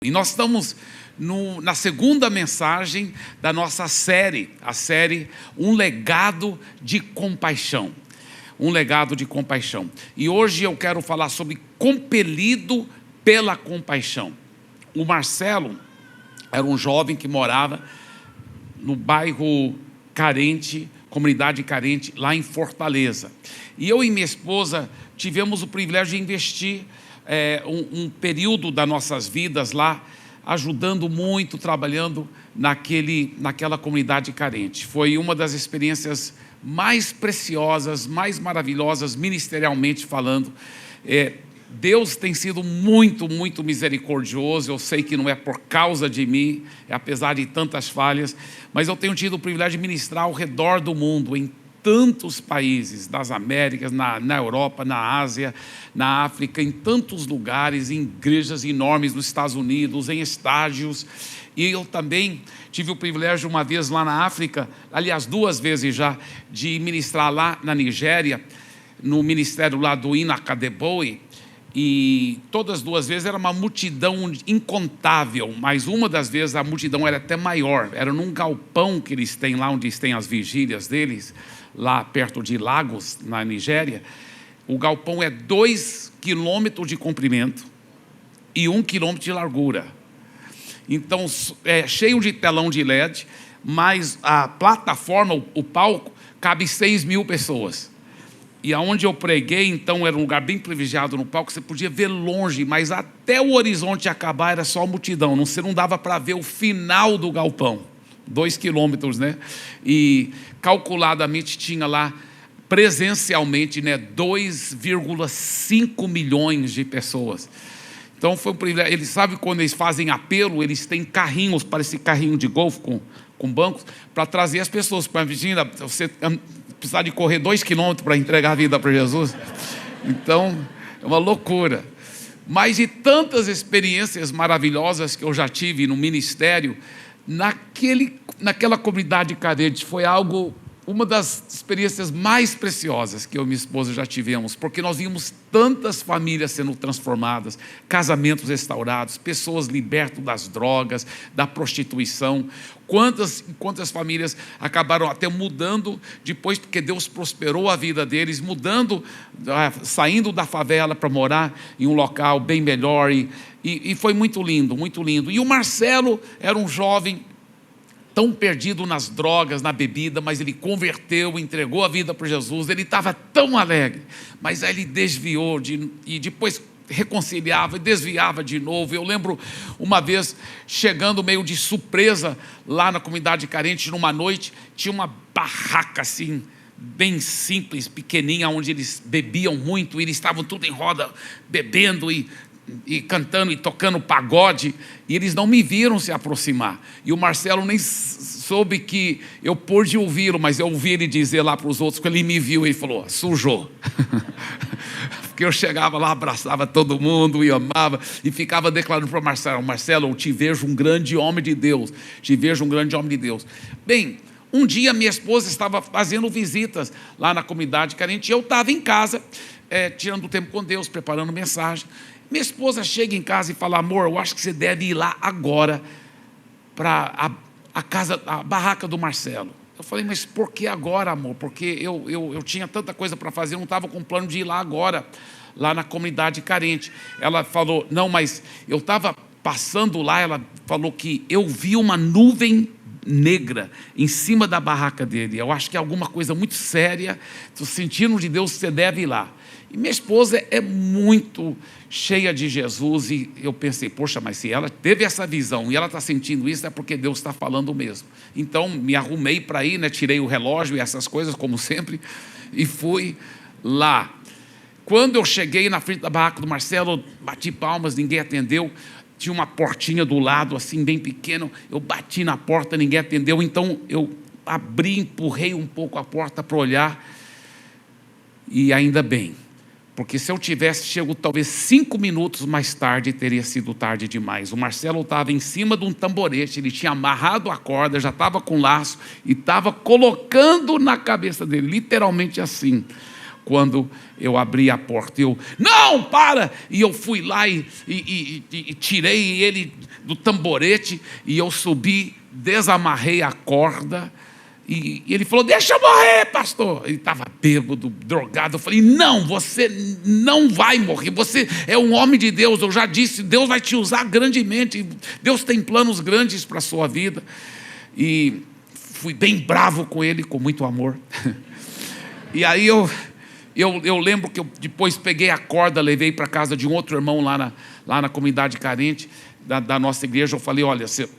E nós estamos na segunda mensagem da nossa série, a série Um Legado de Compaixão. Um legado de compaixão. E hoje eu quero falar sobre compelido pela compaixão. O Marcelo era um jovem que morava no bairro carente, comunidade carente, lá em Fortaleza. E eu e minha esposa tivemos o privilégio de investir um período das nossas vidas lá, ajudando muito, trabalhando naquela comunidade carente. Foi uma das experiências mais preciosas, mais maravilhosas, ministerialmente falando. Deus tem sido muito, muito misericordioso. Eu sei que não é por causa de mim, apesar de tantas falhas, mas eu tenho tido o privilégio de ministrar ao redor do mundo, em tantos países, das Américas, na Europa, na Ásia, na África, em tantos lugares, em igrejas enormes nos Estados Unidos, em estádios. E eu também tive o privilégio uma vez lá na África, aliás 2 vezes já, de ministrar lá na Nigéria, no ministério lá do Ina Kadeboe. E todas as 2 vezes era uma multidão incontável, mas uma das vezes a multidão era até maior. Era num galpão que eles têm lá, onde eles têm as vigílias deles, lá perto de Lagos, na Nigéria. O galpão é 2 quilômetros de comprimento e 1 quilômetro de largura. Então, é cheio de telão de LED, mas a plataforma, o palco, cabe 6.000 pessoas. E aonde eu preguei, então, era um lugar bem privilegiado no palco, você podia ver longe, mas até o horizonte acabar era só multidão, você não dava para ver o final do galpão, 2 quilômetros, né? E calculadamente tinha lá, presencialmente, né, 2,5 milhões de pessoas. Então foi um privilégio. Eles sabem quando eles fazem apelo, eles têm carrinhos, parece carrinho de golfe com bancos, para trazer as pessoas. Para Virgínia, você precisar de correr 2 quilômetros para entregar a vida para Jesus. Então, é uma loucura. Mas de tantas experiências maravilhosas que eu já tive no ministério, naquela comunidade carente, foi uma das experiências mais preciosas que eu e minha esposa já tivemos, porque nós vimos tantas famílias sendo transformadas, casamentos restaurados, pessoas libertas das drogas, da prostituição. Quantas famílias acabaram até mudando depois, porque Deus prosperou a vida deles, saindo da favela para morar em um local bem melhor, e foi muito lindo, muito lindo. E o Marcelo era um jovem tão perdido nas drogas, na bebida, mas ele converteu, entregou a vida para Jesus. Ele estava tão alegre, mas aí ele desviou e depois reconciliava e desviava de novo. Eu lembro uma vez chegando meio de surpresa lá na comunidade carente, numa noite, tinha uma barraca assim, bem simples, pequenininha, onde eles bebiam muito, e eles estavam tudo em roda, bebendo e cantando e tocando pagode, e eles não me viram se aproximar, e o Marcelo nem soube que eu pude ouvi-lo, mas eu ouvi ele dizer lá para os outros, que ele me viu, e ele falou, sujou. Porque eu chegava lá, abraçava todo mundo e amava, e ficava declarando para o Marcelo, Marcelo, eu te vejo um grande homem de Deus, te vejo um grande homem de Deus. Bem, um dia minha esposa estava fazendo visitas lá na comunidade carente, e eu estava em casa, tirando tempo com Deus, preparando mensagem. Minha esposa chega em casa e fala, amor, eu acho que você deve ir lá agora para a barraca do Marcelo. Eu falei, mas por que agora, amor? Porque eu tinha tanta coisa para fazer, eu não estava com plano de ir lá agora, lá na comunidade carente. Ela falou, não, mas eu estava passando lá, ela falou que eu vi uma nuvem negra em cima da barraca dele. Eu acho que é alguma coisa muito séria, estou sentindo de Deus, você deve ir lá. E minha esposa é muito cheia de Jesus, e eu pensei, poxa, mas se ela teve essa visão e ela está sentindo isso, é porque Deus está falando mesmo. Então me arrumei para ir, né? Tirei o relógio e essas coisas, como sempre, e fui lá. Quando eu cheguei na frente da barraca do Marcelo, bati palmas, ninguém atendeu. Tinha uma portinha do lado, assim, bem pequena, eu bati na porta, ninguém atendeu, então eu abri, empurrei um pouco a porta para olhar, e ainda bem, porque se eu tivesse chego talvez 5 minutos mais tarde, teria sido tarde demais. O Marcelo estava em cima de um tamborete, ele tinha amarrado a corda, já estava com laço, e estava colocando na cabeça dele, literalmente assim, quando eu abri a porta. Eu, não, para! E eu fui lá e tirei ele do tamborete, e eu subi, desamarrei a corda, e ele falou, deixa eu morrer, pastor. Ele estava bêbado, drogado. Eu falei, não, você não vai morrer, você é um homem de Deus, eu já disse, Deus vai te usar grandemente, Deus tem planos grandes para a sua vida. E fui bem bravo com ele, com muito amor. E aí eu lembro que eu depois peguei a corda, levei para casa de um outro irmão lá na comunidade carente da nossa igreja. Eu falei, olha, você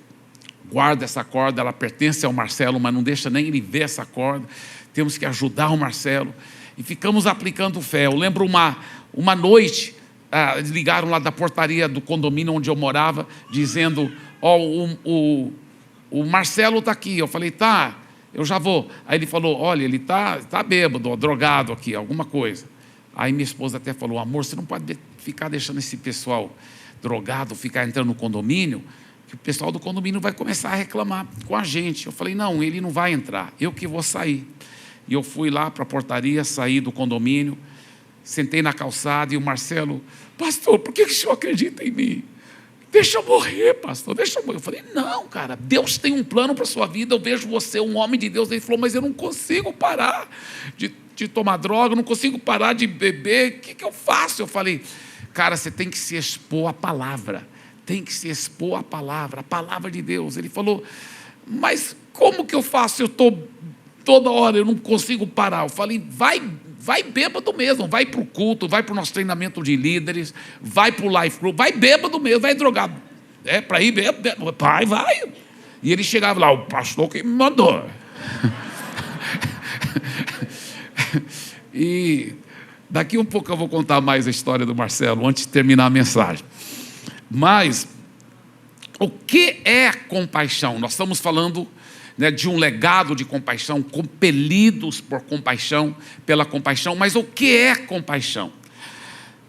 guarda essa corda, ela pertence ao Marcelo, mas não deixa nem ele ver essa corda, temos que ajudar o Marcelo. E ficamos aplicando fé. Eu lembro uma noite, ligaram lá da portaria do condomínio onde eu morava, dizendo, o Marcelo está aqui. Eu falei, tá, eu já vou. Aí ele falou, olha, ele está bêbado, drogado aqui, alguma coisa. Aí minha esposa até falou, amor, você não pode ficar deixando esse pessoal drogado ficar entrando no condomínio, que o pessoal do condomínio vai começar a reclamar com a gente. Eu falei, não, ele não vai entrar, eu que vou sair. E eu fui lá para a portaria, saí do condomínio, sentei na calçada, e o Marcelo, pastor, por que o senhor acredita em mim? Deixa eu morrer, pastor, deixa eu morrer. Eu falei, não, cara, Deus tem um plano para a sua vida, eu vejo você um homem de Deus. Ele falou, mas eu não consigo parar de tomar droga, eu não consigo parar de beber, o que eu faço? Eu falei, cara, você tem que se expor à palavra, tem que se expor à palavra, a palavra de Deus. Ele falou, mas como que eu faço? Eu estou toda hora, eu não consigo parar. Eu falei, vai bêbado mesmo, vai para o culto, vai para o nosso treinamento de líderes, vai para o Life Group, vai bêbado mesmo, vai drogado. É para ir bêbado, pai, vai. E ele chegava lá, o pastor que me mandou. E daqui um pouco eu vou contar mais a história do Marcelo, antes de terminar a mensagem. Mas, o que é compaixão? Nós estamos falando, né, de um legado de compaixão, compelidos por compaixão, pela compaixão. Mas o que é compaixão?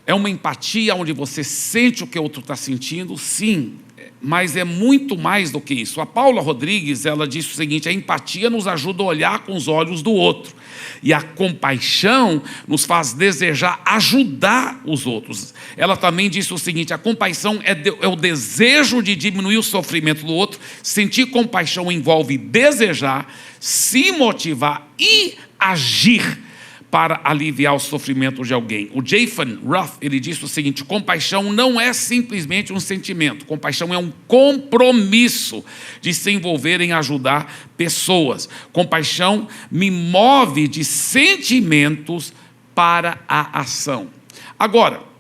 É uma empatia onde você sente o que o outro está sentindo? Sim, mas é muito mais do que isso. A Paula Rodrigues, ela disse o seguinte, a empatia nos ajuda a olhar com os olhos do outro, e a compaixão nos faz desejar ajudar os outros. Ela também disse o seguinte, a compaixão é o desejo de diminuir o sofrimento do outro. Sentir compaixão envolve desejar, se motivar e agir para aliviar o sofrimento de alguém. O Jathan Ruff, ele disse o seguinte, compaixão não é simplesmente um sentimento, compaixão é um compromisso de se envolver em ajudar pessoas. Compaixão me move de sentimentos para a ação. Agora,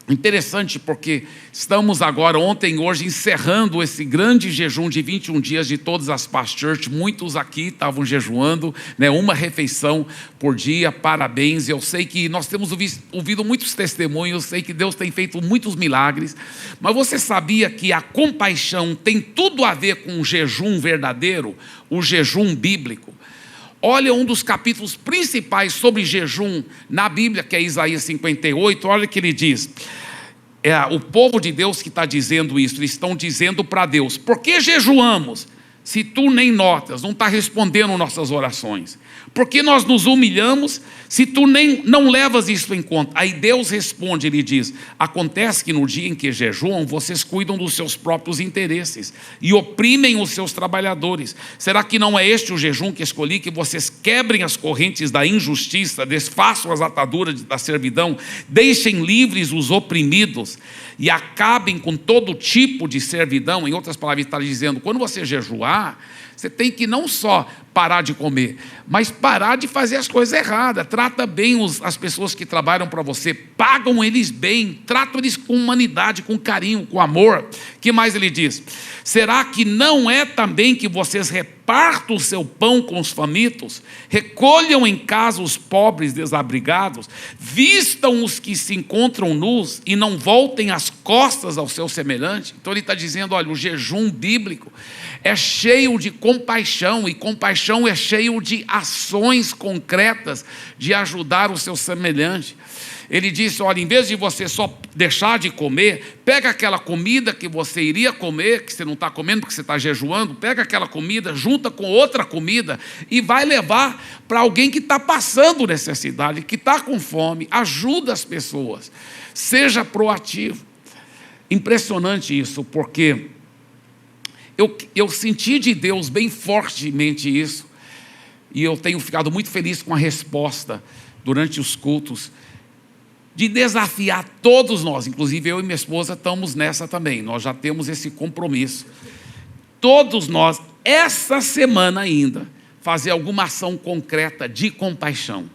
interessante porque estamos agora, ontem e hoje, encerrando esse grande jejum de 21 dias de todas as Past Church. Muitos aqui estavam jejuando, né, uma refeição por dia, parabéns. Eu sei que nós temos ouvido muitos testemunhos, eu sei que Deus tem feito muitos milagres, mas você sabia que a compaixão tem tudo a ver com o jejum verdadeiro, o jejum bíblico? Olha um dos capítulos principais sobre jejum na Bíblia, que é Isaías 58, olha o que ele diz. É o povo de Deus que está dizendo isso, eles estão dizendo para Deus, por que jejuamos? Se tu nem notas, não está respondendo nossas orações. Por que nós nos humilhamos, se tu não levas isso em conta? Aí Deus responde, ele diz, acontece que no dia em que jejuam, vocês cuidam dos seus próprios interesses e oprimem os seus trabalhadores. Será que não é este o jejum que escolhi, que vocês quebrem as correntes da injustiça, desfaçam as ataduras da servidão, deixem livres os oprimidos e acabem com todo tipo de servidão? Em outras palavras, está dizendo, quando você jejuar, você tem que não só parar de comer, mas parar de fazer as coisas erradas. Trata bem as pessoas que trabalham para você, pagam eles bem, trata eles com humanidade, com carinho, com amor. O que mais ele diz? Será que não é também que vocês repartam o seu pão com os famintos, recolham em casa os pobres desabrigados, vistam os que se encontram nus e não voltem as costas ao seu semelhante? Então ele está dizendo, olha, o jejum bíblico é cheio de compaixão, e compaixão é cheio de ações concretas de ajudar o seu semelhante. Ele disse: olha, em vez de você só deixar de comer, pega aquela comida que você iria comer, que você não está comendo porque você está jejuando, pega aquela comida, junta com outra comida e vai levar para alguém que está passando necessidade, que está com fome. Ajuda as pessoas, seja proativo. Impressionante isso, porque eu senti de Deus bem fortemente isso, e eu tenho ficado muito feliz com a resposta durante os cultos, de desafiar todos nós, inclusive eu e minha esposa estamos nessa também, nós já temos esse compromisso, todos nós, essa semana ainda, fazer alguma ação concreta de compaixão,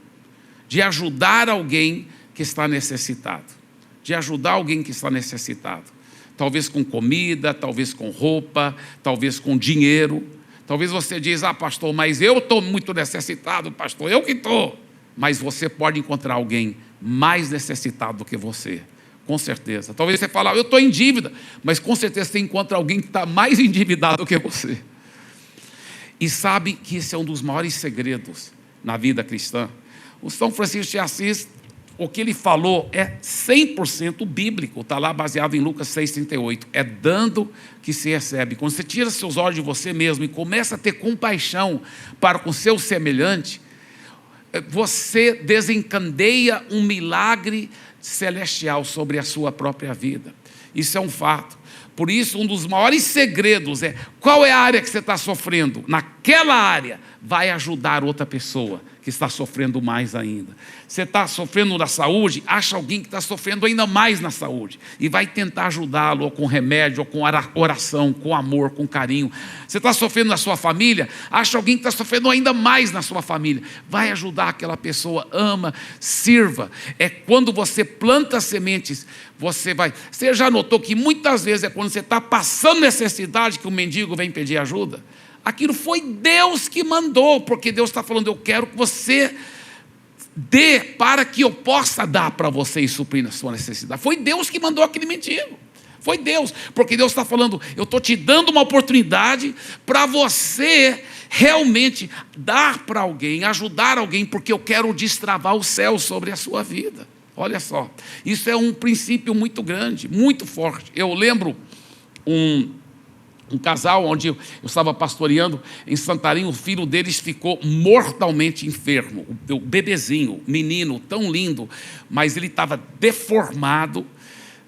de ajudar alguém que está necessitado, talvez com comida, talvez com roupa, talvez com dinheiro. Talvez você diz: ah, pastor, mas eu estou muito necessitado, pastor, eu que estou. Mas você pode encontrar alguém mais necessitado do que você, com certeza. Talvez você fale: eu estou em dívida, mas com certeza você encontra alguém que está mais endividado do que você. E sabe que esse é um dos maiores segredos na vida cristã. O São Francisco de Assis, o que ele falou é 100% bíblico, está lá baseado em Lucas 6,38. É dando que se recebe. Quando você tira seus olhos de você mesmo e começa a ter compaixão para com o seu semelhante, você desencadeia um milagre celestial sobre a sua própria vida. Isso é um fato. Por isso, um dos maiores segredos é: qual é a área que você está sofrendo? Naquela área, vai ajudar outra pessoa que está sofrendo mais ainda. Você está sofrendo na saúde, acha alguém que está sofrendo ainda mais na saúde e vai tentar ajudá-lo, ou com remédio, ou com oração, com amor, com carinho. Você está sofrendo na sua família, acha alguém que está sofrendo ainda mais na sua família, vai ajudar aquela pessoa, ama, sirva. É quando você planta sementes, você já notou que muitas vezes é quando você está passando necessidade que o mendigo vem pedir ajuda? Aquilo foi Deus que mandou, porque Deus está falando: eu quero que você dê para que eu possa dar para você e suprir a sua necessidade. Foi Deus que mandou aquele mendigo. Foi Deus, porque Deus está falando: eu estou te dando uma oportunidade para você realmente dar para alguém, ajudar alguém, porque eu quero destravar o céu sobre a sua vida. Olha só, isso é um princípio muito grande, muito forte. Eu lembro um casal onde eu estava pastoreando em Santarém. O filho deles ficou mortalmente enfermo, o bebezinho, menino tão lindo, mas ele estava deformado.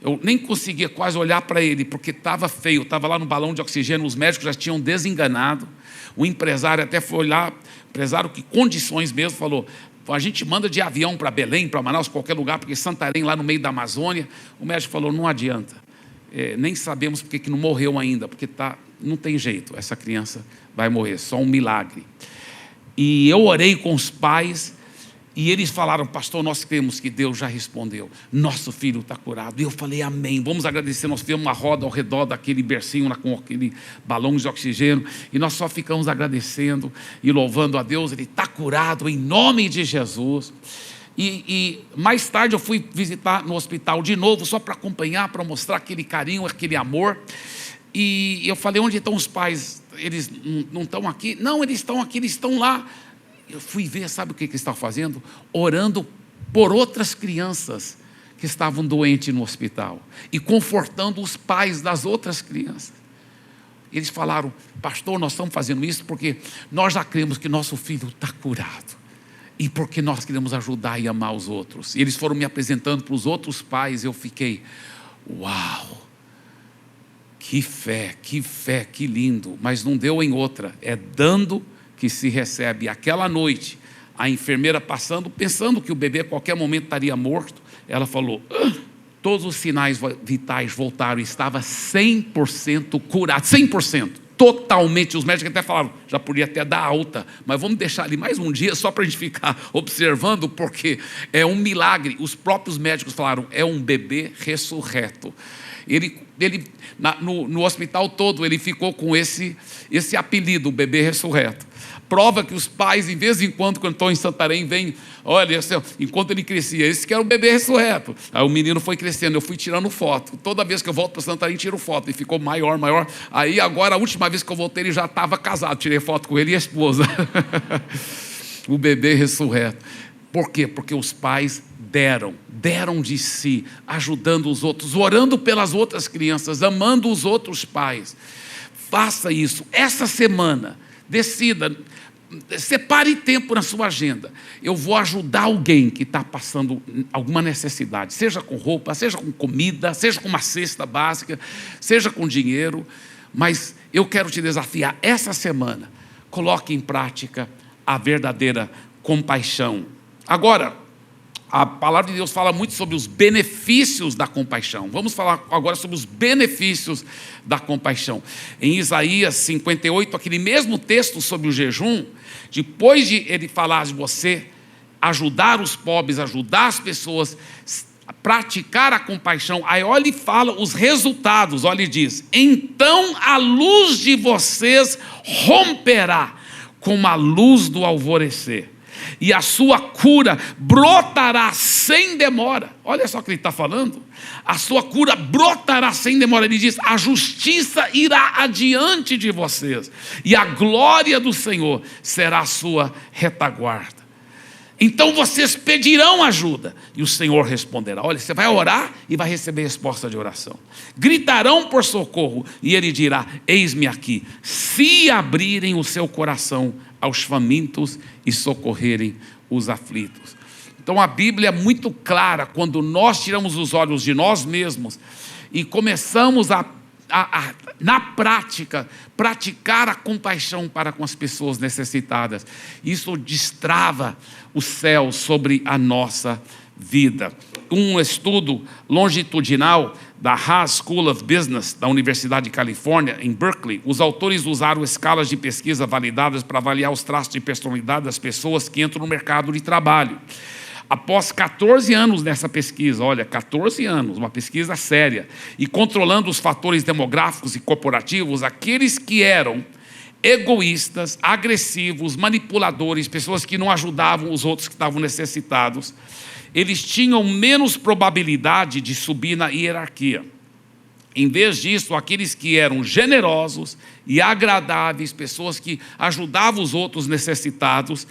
Eu nem conseguia quase olhar para ele, porque estava feio, estava lá no balão de oxigênio, os médicos já tinham desenganado. O empresário até foi olhar, empresário que condições mesmo, falou: a gente manda de avião para Belém, para Manaus, qualquer lugar, porque Santarém, lá no meio da Amazônia. O médico falou: não adianta. Nem sabemos porque que não morreu ainda, porque não tem jeito, essa criança vai morrer, só um milagre. E eu orei com os pais, e eles falaram: pastor, nós cremos que Deus já respondeu, nosso filho está curado. E eu falei: amém, vamos agradecer. Nós fizemos uma roda ao redor daquele bercinho lá, com aquele balão de oxigênio, e nós só ficamos agradecendo e louvando a Deus. Ele está curado em nome de Jesus. E mais tarde eu fui visitar no hospital de novo, só para acompanhar, para mostrar aquele carinho, aquele amor. E eu falei: onde estão os pais? Eles não estão aqui? Não, eles estão aqui, eles estão lá. Eu fui ver, sabe o que eles estavam fazendo? Orando por outras crianças que estavam doentes no hospital e confortando os pais das outras crianças. Eles falaram: pastor, nós estamos fazendo isso porque nós já cremos que nosso filho está curado. E porque nós queremos ajudar e amar os outros. E eles foram me apresentando para os outros pais. Eu fiquei: uau, que fé, que lindo. Mas não deu em outra. É dando que se recebe. Aquela noite, a enfermeira passando, pensando que o bebê a qualquer momento estaria morto, ela falou: todos os sinais vitais voltaram. Estava 100% curado, 100%. Totalmente. Os médicos até falaram: já podia até dar alta, mas vamos deixar ali mais um dia só para a gente ficar observando, porque é um milagre. Os próprios médicos falaram: é um bebê ressurreto. No hospital todo ele ficou com esse apelido, o bebê ressurreto. Prova que os pais, de vez em quando estão em Santarém, vêm: olha, enquanto ele crescia, esse que era o bebê ressurreto. Aí o menino foi crescendo, eu fui tirando foto. Toda vez que eu volto para Santarém, tiro foto. E ficou maior. Aí agora, a última vez que eu voltei, ele já estava casado. Tirei foto com ele e a esposa. O bebê ressurreto. Por quê? Porque os pais deram de si, ajudando os outros, orando pelas outras crianças, amando os outros pais. Faça isso. Essa semana, decida, separe tempo na sua agenda. Eu vou ajudar alguém que está passando alguma necessidade, seja com roupa, seja com comida, seja com uma cesta básica, seja com dinheiro, mas eu quero te desafiar essa semana. Coloque em prática a verdadeira compaixão. Agora, a palavra de Deus fala muito sobre os benefícios da compaixão. Vamos falar agora sobre os benefícios da compaixão. Em Isaías 58, aquele mesmo texto sobre o jejum, depois de ele falar de você ajudar os pobres, ajudar as pessoas, praticar a compaixão, aí olha e fala os resultados. Olha e diz: então a luz de vocês romperá como a luz do alvorecer, e a sua cura brotará sem demora. Olha só o que ele está falando. A sua cura brotará sem demora. Ele diz: a justiça irá adiante de vocês, e a glória do Senhor será a sua retaguarda. Então vocês pedirão ajuda, e o Senhor responderá. Olha, você vai orar e vai receber resposta de oração. Gritarão por socorro, e Ele dirá: eis-me aqui. Se abrirem o seu coração aos famintos e socorrerem os aflitos. Então a Bíblia é muito clara. Quando nós tiramos os olhos de nós mesmos e começamos na prática, praticar a compaixão para com as pessoas necessitadas, isso destrava o céu sobre a nossa vida. Um estudo longitudinal da Haas School of Business, da Universidade de Califórnia, em Berkeley, os autores usaram escalas de pesquisa validadas para avaliar os traços de personalidade das pessoas que entram no mercado de trabalho. Após 14 anos nessa pesquisa, olha, 14 anos, uma pesquisa séria, e controlando os fatores demográficos e corporativos, aqueles que eram egoístas, agressivos, manipuladores, pessoas que não ajudavam os outros que estavam necessitados, eles tinham menos probabilidade de subir na hierarquia. Em vez disso, aqueles que eram generosos e agradáveis, pessoas que ajudavam os outros necessitados,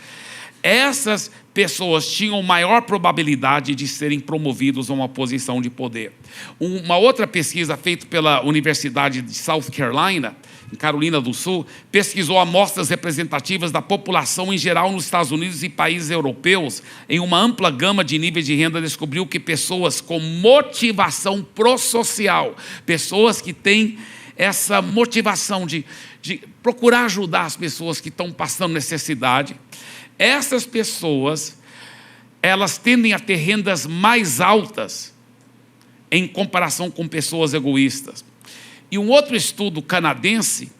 essas pessoas tinham maior probabilidade de serem promovidos a uma posição de poder. Uma outra pesquisa feita pela Universidade de South Carolina, em Carolina do Sul, pesquisou amostras representativas da população em geral nos Estados Unidos e países europeus. Em uma ampla gama de níveis de renda, descobriu que pessoas com motivação prosocial, pessoas que têm essa motivação de procurar ajudar as pessoas que estão passando necessidade, essas pessoas, elas tendem a ter rendas mais altas em comparação com pessoas egoístas. E um outro estudo canadense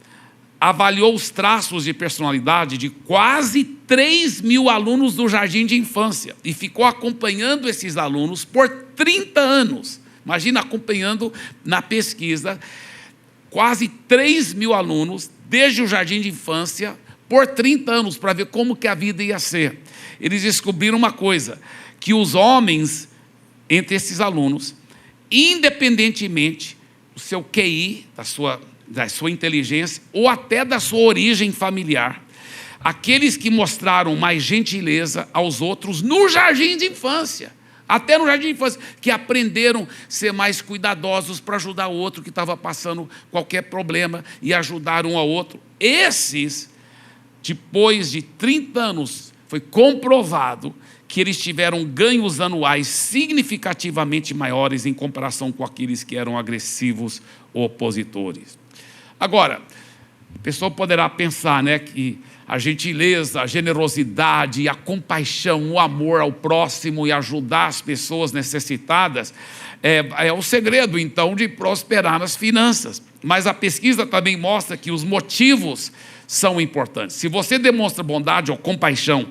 avaliou os traços de personalidade de quase 3 mil alunos do jardim de infância e ficou acompanhando esses alunos por 30 anos. Imagina, acompanhando na pesquisa quase 3 mil alunos desde o jardim de infância por 30 anos, para ver como que a vida ia ser. Eles descobriram uma coisa, que os homens, entre esses alunos, independentemente do seu QI, da sua inteligência, ou até da sua origem familiar, aqueles que mostraram mais gentileza aos outros no jardim de infância, até no jardim de infância, que aprenderam a ser mais cuidadosos para ajudar o outro que estava passando qualquer problema e ajudar um ao outro. Esses, depois de 30 anos, foi comprovado que eles tiveram ganhos anuais significativamente maiores em comparação com aqueles que eram agressivos ou opositores. Agora, a pessoa poderá pensar, que a gentileza, a generosidade, a compaixão, o amor ao próximo e ajudar as pessoas necessitadas é o segredo, então, de prosperar nas finanças. Mas a pesquisa também mostra que os motivos são importantes. Se você demonstra bondade ou compaixão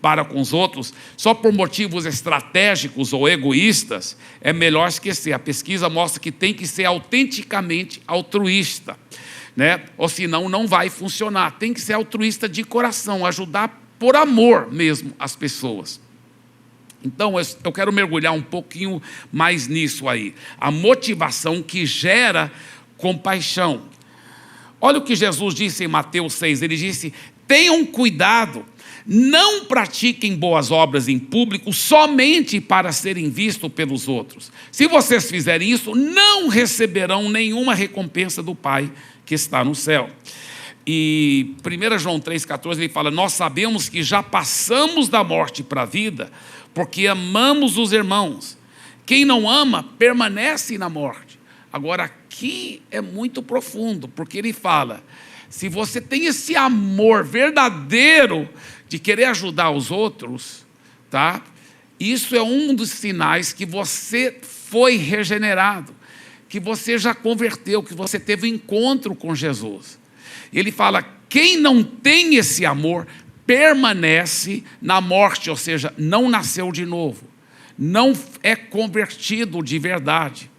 para com os outros só por motivos estratégicos ou egoístas, é melhor esquecer. A pesquisa mostra que tem que ser autenticamente altruísta, ou senão não vai funcionar. Tem que ser altruísta de coração, ajudar por amor mesmo as pessoas. Então eu quero mergulhar um pouquinho mais nisso aí. A motivação que gera compaixão. Olha o que Jesus disse em Mateus 6, ele disse: tenham cuidado, não pratiquem boas obras em público somente para serem vistos pelos outros. Se vocês fizerem isso, não receberão nenhuma recompensa do Pai que está no céu. E 1 João 3,14, ele fala: nós sabemos que já passamos da morte para a vida, porque amamos os irmãos. Quem não ama, permanece na morte. Agora, aqui é muito profundo, porque ele fala, se você tem esse amor verdadeiro de querer ajudar os outros, tá? Isso é um dos sinais que você foi regenerado, que você já converteu, que você teve um encontro com Jesus. Ele fala, quem não tem esse amor, permanece na morte, ou seja, não nasceu de novo, não é convertido de verdade.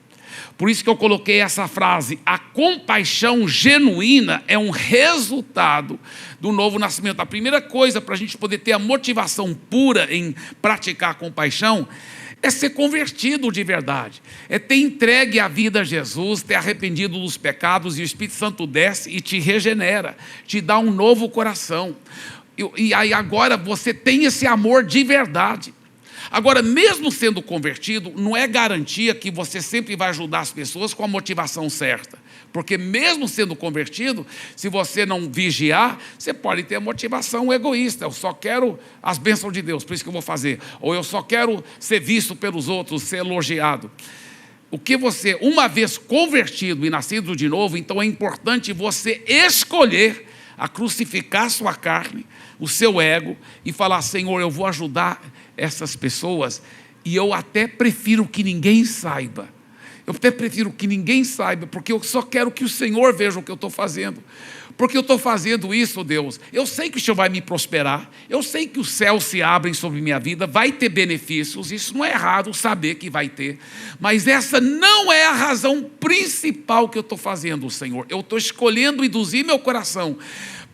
Por isso que eu coloquei essa frase, a compaixão genuína é um resultado do novo nascimento. A primeira coisa para a gente poder ter a motivação pura em praticar a compaixão é ser convertido de verdade, é ter entregue a vida a Jesus, ter arrependido dos pecados, e o Espírito Santo desce e te regenera, te dá um novo coração. E aí agora você tem esse amor de verdade. Agora, mesmo sendo convertido, não é garantia que você sempre vai ajudar as pessoas com a motivação certa. Porque mesmo sendo convertido, se você não vigiar, você pode ter a motivação egoísta. Eu só quero as bênçãos de Deus, por isso que eu vou fazer. Ou eu só quero ser visto pelos outros, ser elogiado. O que você, uma vez convertido e nascido de novo, então é importante você escolher a crucificar a sua carne, o seu ego, e falar, Senhor, eu vou ajudar essas pessoas, e eu até prefiro que ninguém saiba. Eu até prefiro que ninguém saiba, porque eu só quero que o Senhor veja o que eu estou fazendo. Porque eu estou fazendo isso, Deus. Eu sei que o Senhor vai me prosperar, eu sei que os céus se abrem sobre minha vida, vai ter benefícios, isso não é errado saber que vai ter, mas essa não é a razão principal que eu estou fazendo, Senhor. Eu estou escolhendo induzir meu coração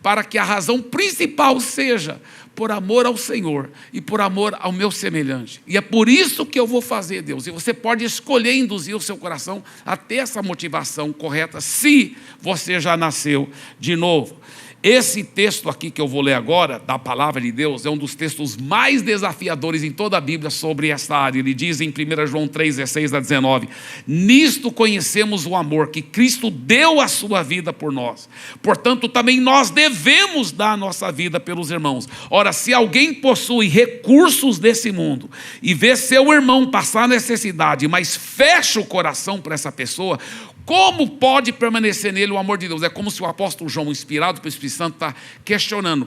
para que a razão principal seja por amor ao Senhor e por amor ao meu semelhante. E é por isso que eu vou fazer, Deus. E você pode escolher induzir o seu coração a ter essa motivação correta, se você já nasceu de novo. Esse texto aqui que eu vou ler agora, da palavra de Deus, é um dos textos mais desafiadores em toda a Bíblia sobre essa área. Ele diz em 1 João 3, 16 a 19, nisto conhecemos o amor, que Cristo deu a sua vida por nós. Portanto, também nós devemos dar a nossa vida pelos irmãos. Ora, se alguém possui recursos desse mundo e vê seu irmão passar necessidade, mas fecha o coração para essa pessoa, como pode permanecer nele o amor de Deus? É como se o apóstolo João, inspirado pelo Espírito Santo, está questionando,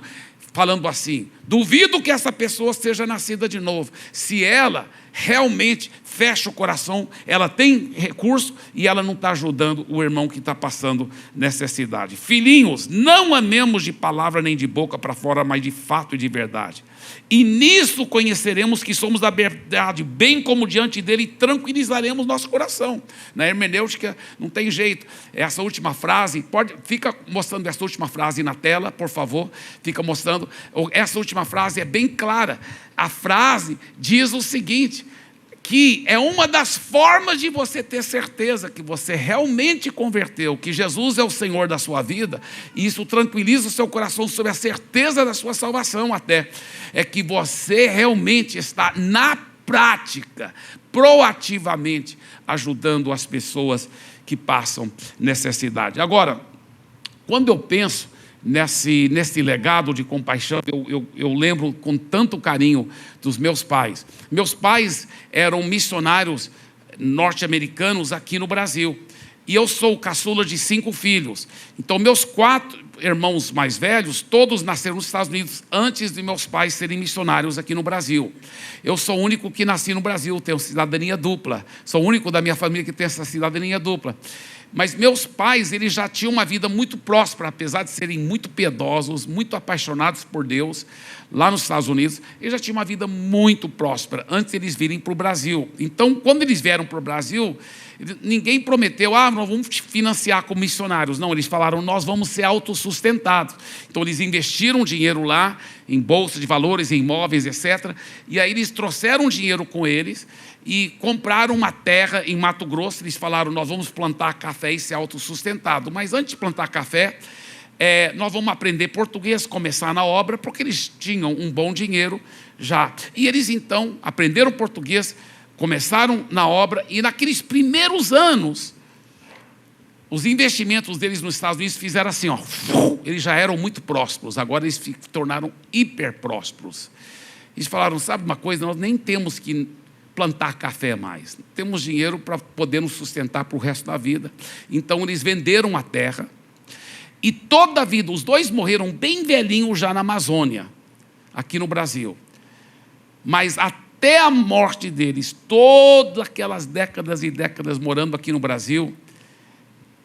falando assim, duvido que essa pessoa seja nascida de novo, se ela realmente fecha o coração, ela tem recurso e ela não está ajudando o irmão que está passando necessidade. Filhinhos, não amemos de palavra nem de boca para fora, mas de fato e de verdade. E nisso conheceremos que somos da verdade, bem como diante dele tranquilizaremos nosso coração. Na hermenêutica não tem jeito. Essa última frase, fica mostrando essa última frase na tela, por favor. Fica mostrando. Essa última frase é bem clara. A frase diz o seguinte, que é uma das formas de você ter certeza que você realmente converteu, que Jesus é o Senhor da sua vida, e isso tranquiliza o seu coração sobre a certeza da sua salvação até, é que você realmente está na prática, proativamente, ajudando as pessoas que passam necessidade. Agora, quando eu penso nesse legado de compaixão, eu lembro com tanto carinho dos meus pais. Meus pais eram missionários norte-americanos aqui no Brasil. E eu sou o caçula de 5 filhos. Então, meus 4 irmãos mais velhos, todos nasceram nos Estados Unidos antes de meus pais serem missionários aqui no Brasil. Eu sou o único que nasci no Brasil, tenho cidadania dupla. Sou o único da minha família que tem essa cidadania dupla. Mas meus pais, eles já tinham uma vida muito próspera, apesar de serem muito piedosos, muito apaixonados por Deus, lá nos Estados Unidos, eles já tinham uma vida muito próspera, antes de eles virem para o Brasil. Então, quando eles vieram para o Brasil, ninguém prometeu, nós vamos financiar como missionários. Não, eles falaram, nós vamos ser autossustentados. Então, eles investiram dinheiro lá, em bolsa de valores, em imóveis, etc. E aí eles trouxeram dinheiro com eles, e compraram uma terra em Mato Grosso. Eles falaram, nós vamos plantar café e ser autossustentado. Mas antes de plantar café, nós vamos aprender português, começar na obra, porque eles tinham um bom dinheiro já. E eles então aprenderam português, começaram na obra, e naqueles primeiros anos, os investimentos deles nos Estados Unidos fizeram assim, ó, eles já eram muito prósperos, agora eles se tornaram hiper prósperos. Eles falaram, sabe uma coisa, nós nem temos que plantar café mais, temos dinheiro para poder nos sustentar para o resto da vida. Então eles venderam a terra, e toda a vida, os dois morreram bem velhinhos já na Amazônia, aqui no Brasil. Mas até a morte deles, todas aquelas décadas e décadas morando aqui no Brasil,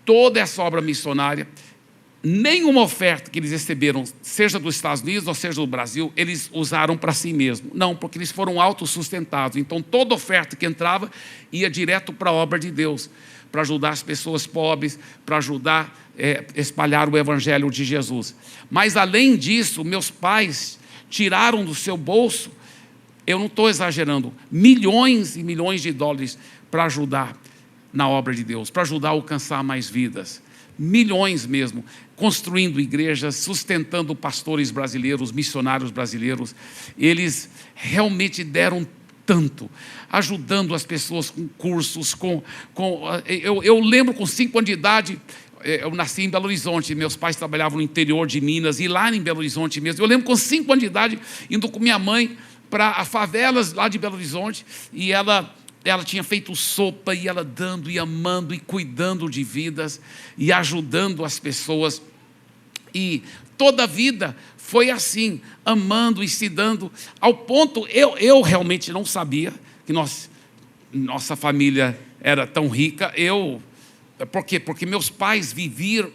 toda essa obra missionária, nenhuma oferta que eles receberam, seja dos Estados Unidos ou seja do Brasil, eles usaram para si mesmos. Não, porque eles foram autossustentados. Então, toda oferta que entrava ia direto para a obra de Deus, para ajudar as pessoas pobres, para ajudar a espalhar o Evangelho de Jesus. Mas, além disso, meus pais tiraram do seu bolso, eu não estou exagerando, milhões e milhões de dólares para ajudar na obra de Deus, para ajudar a alcançar mais vidas, milhões mesmo, construindo igrejas, sustentando pastores brasileiros, missionários brasileiros. Eles realmente deram tanto, ajudando as pessoas com cursos, eu lembro com 5 anos de idade, eu nasci em Belo Horizonte, meus pais trabalhavam no interior de Minas, e lá em Belo Horizonte mesmo, eu lembro com 5 anos de idade, indo com minha mãe para as favelas lá de Belo Horizonte, e ela tinha feito sopa, e ela dando e amando e cuidando de vidas e ajudando as pessoas. E toda a vida foi assim, amando e se dando, ao ponto, eu realmente não sabia que nossa família era tão rica. Por quê? Porque meus pais viviam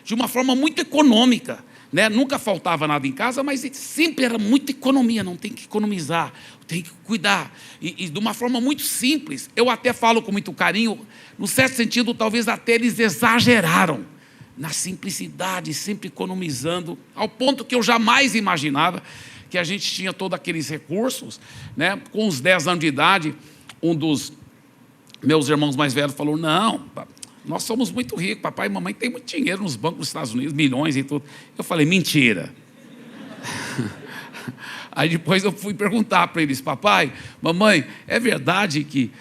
de uma forma muito econômica, né? Nunca faltava nada em casa, mas sempre era muita economia, não tem que economizar, tem que cuidar, e de uma forma muito simples. Eu até falo com muito carinho, no certo sentido, talvez até eles exageraram na simplicidade, sempre economizando, ao ponto que eu jamais imaginava que a gente tinha todos aqueles recursos, né? Com uns 10 anos de idade, um dos meus irmãos mais velhos falou, não, nós somos muito ricos, papai e mamãe têm muito dinheiro nos bancos dos Estados Unidos, milhões e tudo. Eu falei, mentira. Aí depois eu fui perguntar para eles, papai, mamãe, é verdade que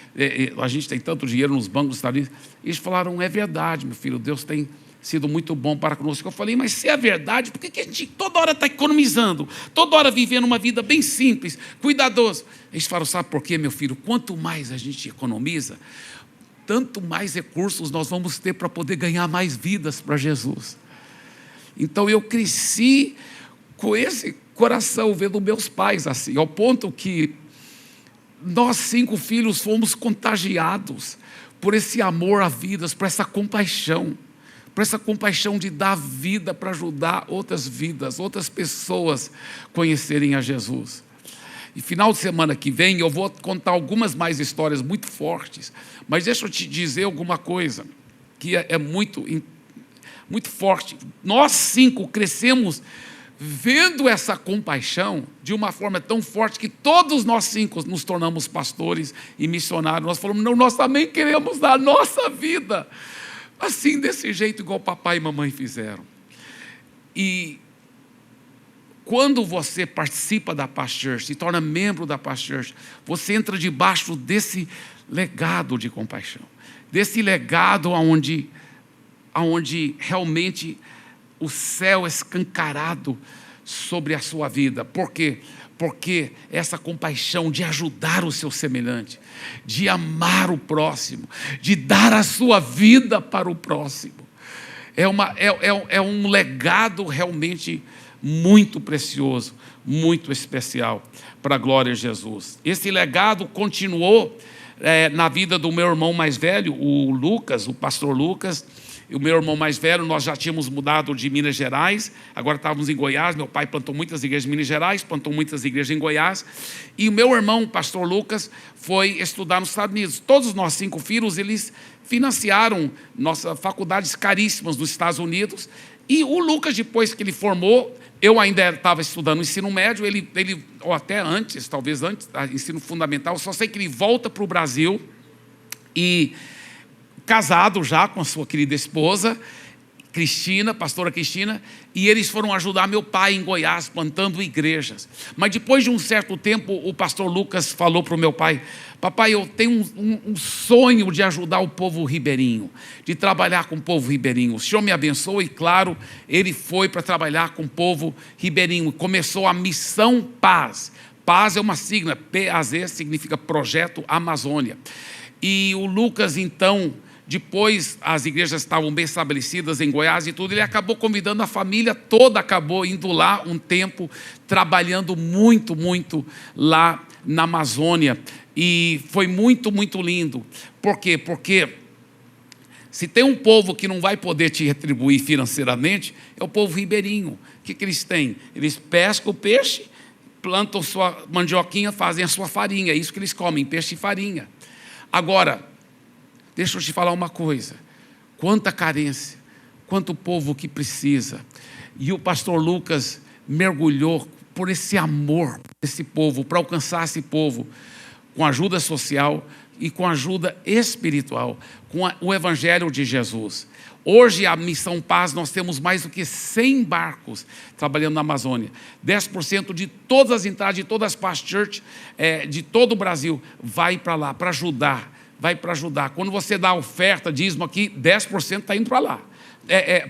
a gente tem tanto dinheiro nos bancos dos Estados Unidos? Eles falaram, é verdade, meu filho, Deus tem sido muito bom para conosco. Eu falei, mas se é verdade, por que a gente toda hora está economizando? Toda hora vivendo uma vida bem simples, cuidadoso? Eles falaram, sabe por quê, meu filho? Quanto mais a gente economiza, tanto mais recursos nós vamos ter para poder ganhar mais vidas para Jesus. Então eu cresci com esse coração, vendo meus pais assim, ao ponto que nós 5 filhos fomos contagiados por esse amor a vidas, por essa compaixão de dar vida para ajudar outras vidas, outras pessoas conhecerem a Jesus. E final de semana que vem eu vou contar algumas mais histórias muito fortes, mas deixa eu te dizer alguma coisa que é muito, muito forte. Nós 5 crescemos vendo essa compaixão de uma forma tão forte que todos nós 5 nos tornamos pastores e missionários. Nós falamos, não, nós também queremos dar a nossa vida assim, desse jeito, igual papai e mamãe fizeram. E quando você participa da Past Church, se torna membro da Past Church, você entra debaixo desse legado de compaixão, desse legado onde realmente o céu é escancarado sobre a sua vida. Por quê? Porque essa compaixão de ajudar o seu semelhante, de amar o próximo, de dar a sua vida para o próximo, é um legado realmente muito precioso, muito especial para a glória de Jesus. Esse legado continuou na vida do meu irmão mais velho, o Lucas, o pastor Lucas. E o meu irmão mais velho, nós já tínhamos mudado de Minas Gerais, agora estávamos em Goiás. Meu pai plantou muitas igrejas em Minas Gerais, plantou muitas igrejas em Goiás. E o meu irmão, o pastor Lucas, foi estudar nos Estados Unidos. Todos nós 5 filhos, eles financiaram nossas faculdades caríssimas nos Estados Unidos. E o Lucas, depois que ele formou, eu ainda estava estudando ensino médio, ele ou até antes, talvez antes, ensino fundamental, só sei que ele volta para o Brasil e... casado já com a sua querida esposa, Cristina, pastora Cristina, e eles foram ajudar meu pai em Goiás, plantando igrejas. Mas depois de um certo tempo, o pastor Lucas falou para o meu pai: papai, eu tenho um sonho de ajudar o povo ribeirinho, de trabalhar com o povo ribeirinho. O Senhor me abençoe. E claro, ele foi para trabalhar com o povo ribeirinho. Começou a Missão Paz. Paz é uma sigla, PAZ significa Projeto Amazônia. E o Lucas, então, depois as igrejas estavam bem estabelecidas em Goiás e tudo, ele acabou convidando a família toda, acabou indo lá um tempo, trabalhando muito, muito lá na Amazônia. E foi muito, muito lindo. Por quê? Porque se tem um povo que não vai poder te retribuir financeiramente, é o povo ribeirinho. O que eles têm? Eles pescam o peixe, plantam sua mandioquinha, fazem a sua farinha. É isso que eles comem, peixe e farinha. Agora, deixa eu te falar uma coisa. Quanta carência, quanto povo que precisa. E o pastor Lucas mergulhou por esse amor desse povo, para alcançar esse povo, com ajuda social e com ajuda espiritual, com o Evangelho de Jesus. Hoje, a Missão Paz, nós temos mais do que 100 barcos trabalhando na Amazônia. 10% de todas as entradas, de todas as Paz Church, de todo o Brasil, vai para lá, para ajudar. Vai para ajudar. Quando você dá oferta, dízimo aqui, 10% está indo para lá.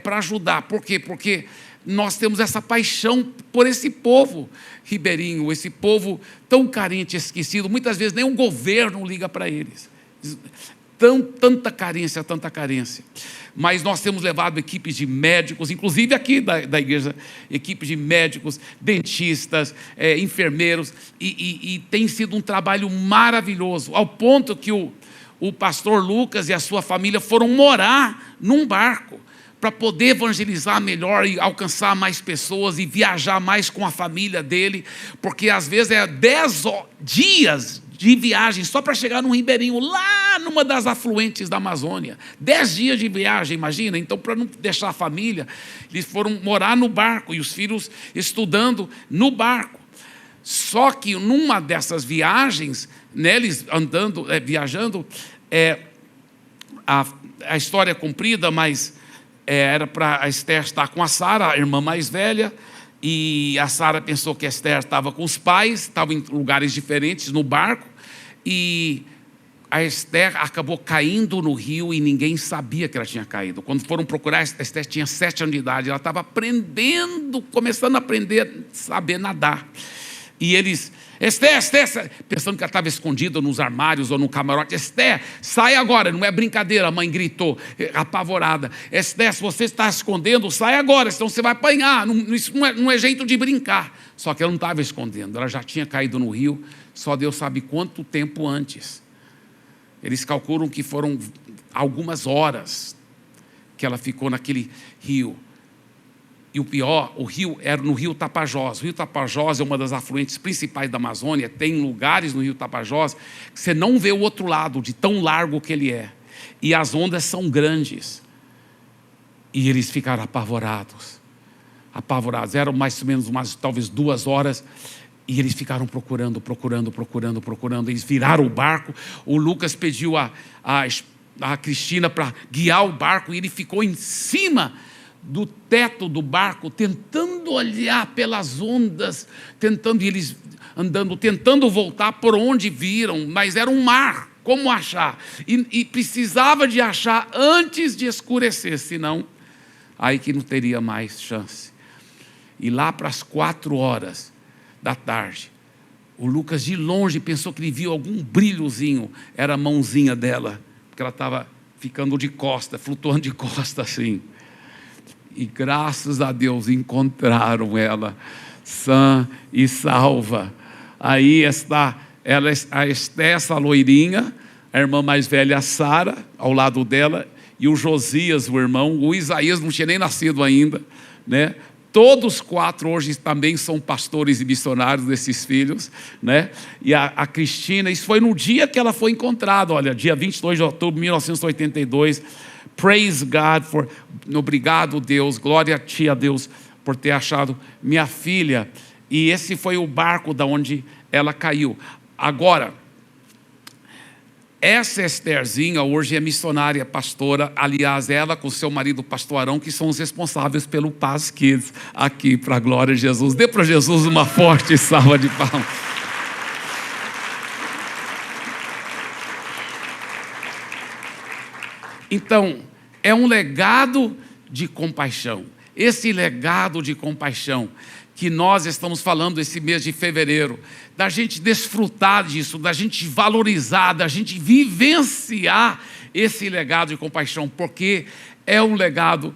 Para ajudar. Por quê? Porque nós temos essa paixão por esse povo ribeirinho, esse povo tão carente, esquecido. Muitas vezes nem o governo liga para eles. Tanta carência, tanta carência. Mas nós temos levado equipes de médicos, inclusive aqui da igreja, equipes de médicos, dentistas, enfermeiros, e tem sido um trabalho maravilhoso, ao ponto que o pastor Lucas e a sua família foram morar num barco, para poder evangelizar melhor e alcançar mais pessoas e viajar mais com a família dele, porque às vezes 10 dias de viagem só para chegar num ribeirinho, lá numa das afluentes da Amazônia. 10 dias de viagem, imagina. Então, para não deixar a família, eles foram morar no barco e os filhos estudando no barco. Só que numa dessas viagens, né, eles viajando, a história é comprida, mas era para a Esther estar com a Sara, a irmã mais velha, e a Sara pensou que a Esther estava com os pais, estava em lugares diferentes no barco, e a Esther acabou caindo no rio e ninguém sabia que ela tinha caído. Quando foram procurar, a Esther tinha 7 anos de idade, ela estava começando a aprender a saber nadar. E eles, Esther, pensando que ela estava escondida nos armários ou no camarote. Esther, sai agora, não é brincadeira, a mãe gritou, apavorada. Esther, se você está escondendo, sai agora, senão você vai apanhar, isso não é jeito de brincar. Só que ela não estava escondendo, ela já tinha caído no rio, só Deus sabe quanto tempo antes. Eles calculam que foram algumas horas que ela ficou naquele rio. E o pior, o rio era no rio Tapajós. O rio Tapajós é uma das afluentes principais da Amazônia. Tem lugares no rio Tapajós que você não vê o outro lado, de tão largo que ele é. E as ondas são grandes. E eles ficaram apavorados. Eram mais ou menos talvez 2 horas. E eles ficaram procurando. Eles viraram o barco. O Lucas pediu a Cristina para guiar o barco. E ele ficou em cima do teto do barco, tentando olhar pelas ondas, e eles andando, tentando voltar por onde viram, mas era um mar, como achar? E precisava de achar antes de escurecer, senão, aí que não teria mais chance. E lá para as 4 horas da tarde, o Lucas de longe pensou que ele viu algum brilhozinho, era a mãozinha dela, porque ela estava ficando de costa, flutuando de costa assim. E graças a Deus encontraram ela sã e salva. Aí está a Esté, essa loirinha, a irmã mais velha, a Sara, ao lado dela, e o Josias, o irmão. O Isaías não tinha nem nascido ainda, né? Todos 4 hoje também são pastores e missionários desses filhos, né? E a Cristina, isso foi no dia que ela foi encontrada, olha, dia 22 de outubro de 1982. Praise God obrigado Deus, glória a ti a Deus por ter achado minha filha. E esse foi o barco da onde ela caiu. Agora, Essa Estherzinha hoje é missionária, pastora. Aliás, ela com seu marido, pastor Arão, que são os responsáveis pelo Paz Kids aqui, para a glória de Jesus. Dê para Jesus uma forte salva de palmas. Então, é um legado de compaixão. Esse legado de compaixão que nós estamos falando esse mês de fevereiro, da gente desfrutar disso, da gente valorizar, da gente vivenciar esse legado de compaixão, porque é um legado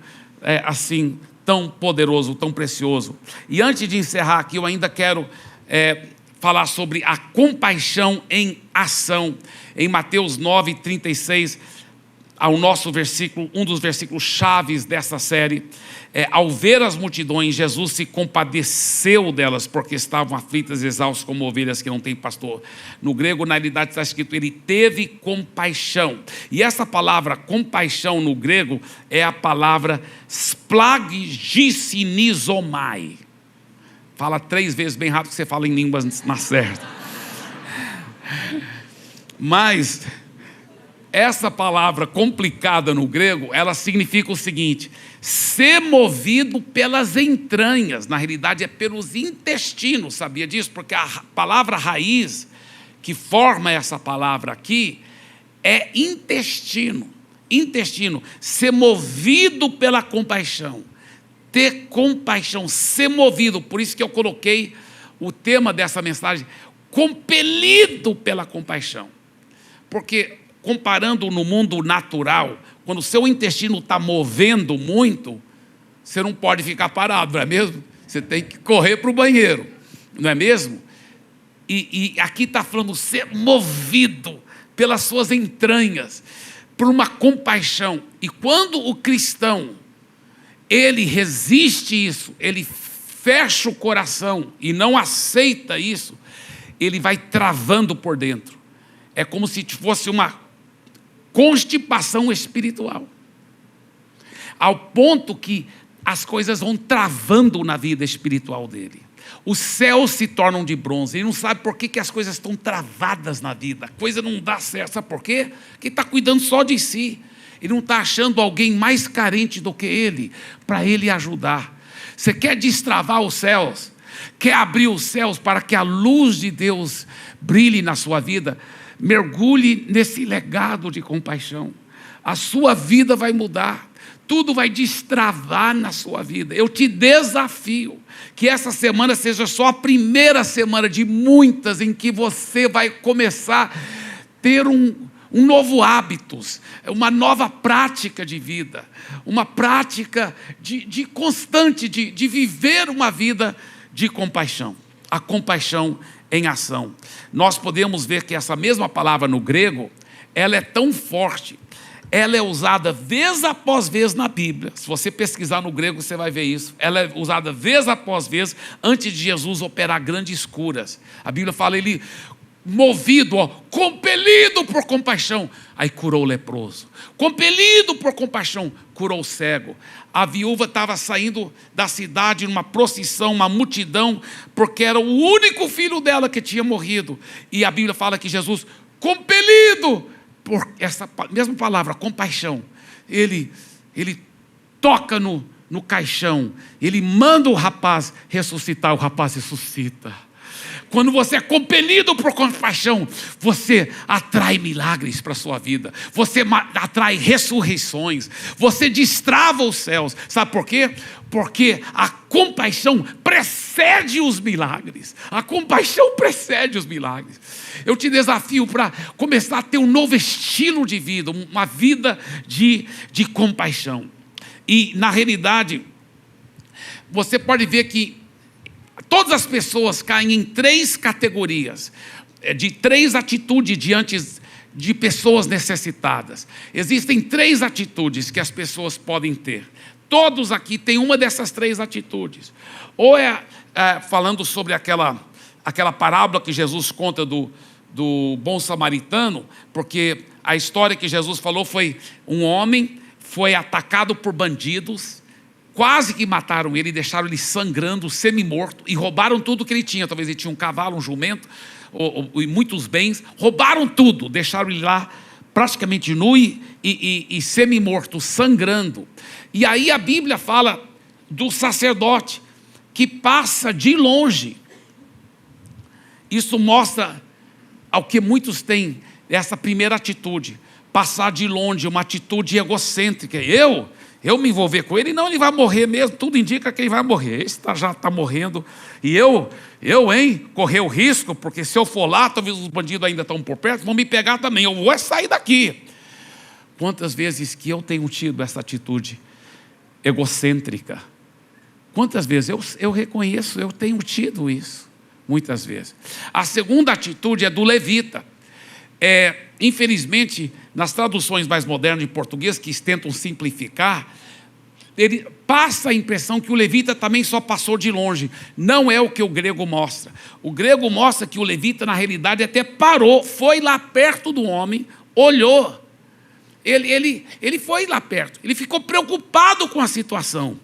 assim tão poderoso, tão precioso. E antes de encerrar aqui, eu ainda quero falar sobre a compaixão em ação. Em Mateus 9:36, ao nosso versículo, um dos versículos chaves dessa série, ao ver as multidões, Jesus se compadeceu delas, porque estavam aflitas e exaustas como ovelhas que não têm pastor. No grego, na realidade, está escrito, ele teve compaixão. E essa palavra compaixão no grego é a palavra splagisinizomai. Fala 3 vezes bem rápido que você fala em línguas na certa. Mas essa palavra complicada no grego, ela significa o seguinte: ser movido pelas entranhas. Na realidade é pelos intestinos, sabia disso? Porque a palavra raiz que forma essa palavra aqui é intestino. Intestino, ser movido pela compaixão, ter compaixão, ser movido. Por isso que eu coloquei o tema dessa mensagem, compelido pela compaixão. Porque comparando no mundo natural, quando o seu intestino está movendo muito, você não pode ficar parado, não é mesmo? Você tem que correr para o banheiro, não é mesmo? E aqui está falando ser movido pelas suas entranhas, por uma compaixão. E quando o cristão, ele resiste isso, ele fecha o coração e não aceita isso, ele vai travando por dentro. É como se fosse uma constipação espiritual, ao ponto que as coisas vão travando na vida espiritual dele. Os céus se tornam de bronze. Ele não sabe por que as coisas estão travadas na vida, a coisa não dá certo. Sabe por quê? Porque está cuidando só de si. Ele não está achando alguém mais carente do que ele para ele ajudar. Você quer destravar os céus, quer abrir os céus para que a luz de Deus brilhe na sua vida? Mergulhe nesse legado de compaixão. A sua vida vai mudar. Tudo vai destravar na sua vida. Eu te desafio que essa semana seja só a primeira semana de muitas em que você vai começar a ter um novo hábitos, uma nova prática de vida, uma prática de constante, de viver uma vida de compaixão. A compaixão em ação. Nós podemos ver que essa mesma palavra no grego, ela é tão forte, ela é usada vez após vez na Bíblia. Se você pesquisar no grego, você vai ver isso. Ela é usada vez após vez antes de Jesus operar grandes curas. A Bíblia fala, ele movido, compelido por compaixão, aí curou o leproso. Compelido por compaixão, curou o cego. A viúva estava saindo da cidade numa procissão, uma multidão, porque era o único filho dela que tinha morrido. E a Bíblia fala que Jesus, compelido por essa mesma palavra, compaixão, ele toca no caixão, ele manda o rapaz ressuscitar, o rapaz ressuscita. Quando você é compelido por compaixão, você atrai milagres para a sua vida, você atrai ressurreições, você destrava os céus. Sabe por quê? Porque a compaixão precede os milagres. A compaixão precede os milagres. Eu te desafio para começar a ter um novo estilo de vida, uma vida de compaixão. E na realidade, você pode ver que todas as pessoas caem em 3 categorias, de 3 atitudes diante de pessoas necessitadas. Existem 3 atitudes que as pessoas podem ter. Todos aqui têm uma dessas 3 atitudes. Ou falando sobre aquela parábola que Jesus conta do bom samaritano, porque a história que Jesus falou foi um homem foi atacado por bandidos, quase que mataram ele, deixaram ele sangrando, semi-morto, e roubaram tudo que ele tinha. Talvez ele tinha um cavalo, um jumento, e muitos bens, roubaram tudo, deixaram ele lá praticamente nu e semi-morto, sangrando. E aí a Bíblia fala do sacerdote que passa de longe. Isso mostra ao que muitos têm essa primeira atitude, passar de longe, uma atitude egocêntrica. Eu me envolver com ele, não, ele vai morrer mesmo, tudo indica que ele vai morrer, esse já está morrendo, e correr o risco, porque se eu for lá, talvez os bandidos ainda estão por perto, vão me pegar também, eu vou sair daqui. Quantas vezes que eu tenho tido essa atitude egocêntrica? Quantas vezes? Eu reconheço, eu tenho tido isso, muitas vezes. A segunda atitude é do levita. Infelizmente, nas traduções mais modernas de português, que tentam simplificar, ele passa a impressão que o levita também só passou de longe. Não é o que o grego mostra. O grego mostra que o levita, na realidade, até parou, foi lá perto do homem, olhou. Ele foi lá perto, ele ficou preocupado com a situação,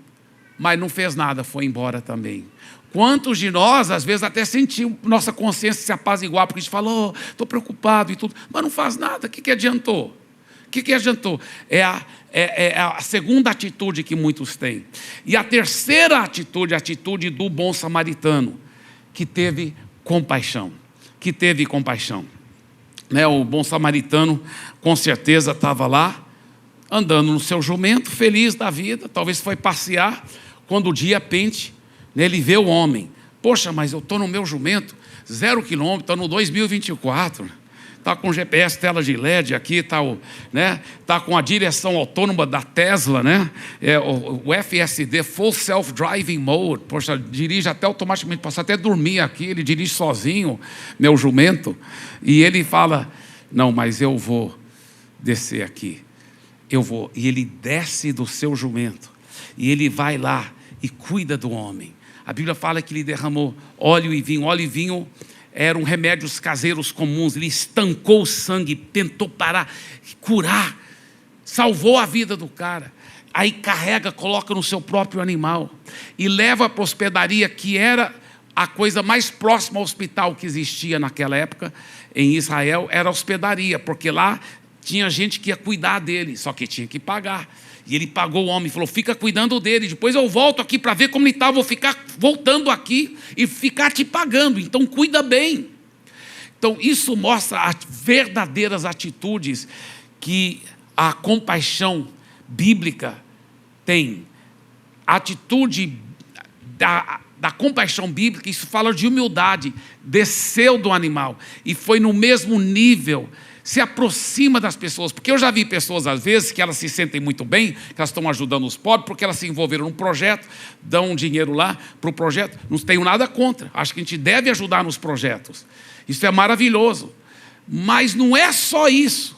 mas não fez nada, foi embora também. Quantos de nós, às vezes, até sentimos nossa consciência se apaziguar, porque a gente falou, estou preocupado e tudo, mas não faz nada, o que adiantou? O que adiantou? É a segunda atitude que muitos têm. E a terceira atitude, a atitude do bom samaritano, que teve compaixão. O bom samaritano, com certeza, estava lá, andando no seu jumento, feliz da vida, talvez foi passear, quando o dia pente, ele vê o homem. Poxa, mas eu estou no meu jumento, 0 quilômetro, estou no 2024, está com GPS, tela de LED aqui, está com a direção autônoma da Tesla, o FSD, Full Self-Driving Mode. Poxa, dirige até automaticamente, posso até dormir aqui, ele dirige sozinho, meu jumento. E ele fala, não, mas eu vou descer aqui, e ele desce do seu jumento, e ele vai lá e cuida do homem. A Bíblia fala que ele derramou óleo e vinho. Óleo e vinho eram remédios caseiros comuns. Ele estancou o sangue, tentou parar, curar, salvou a vida do cara. Aí carrega, coloca no seu próprio animal e leva para a hospedaria, que era a coisa mais próxima ao hospital que existia naquela época em Israel, era a hospedaria, porque lá tinha gente que ia cuidar dele, só que tinha que pagar. E ele pagou o homem, falou, fica cuidando dele, depois eu volto aqui para ver como ele está, vou ficar voltando aqui e ficar te pagando, então cuida bem. Então isso mostra as verdadeiras atitudes que a compaixão bíblica tem. A atitude da compaixão bíblica, isso fala de humildade, desceu do animal e foi no mesmo nível, se aproxima das pessoas, porque eu já vi pessoas às vezes que elas se sentem muito bem, que elas estão ajudando os pobres, porque elas se envolveram num projeto, dão dinheiro lá para o projeto, não tenho nada contra, acho que a gente deve ajudar nos projetos, isso é maravilhoso, mas não é só isso,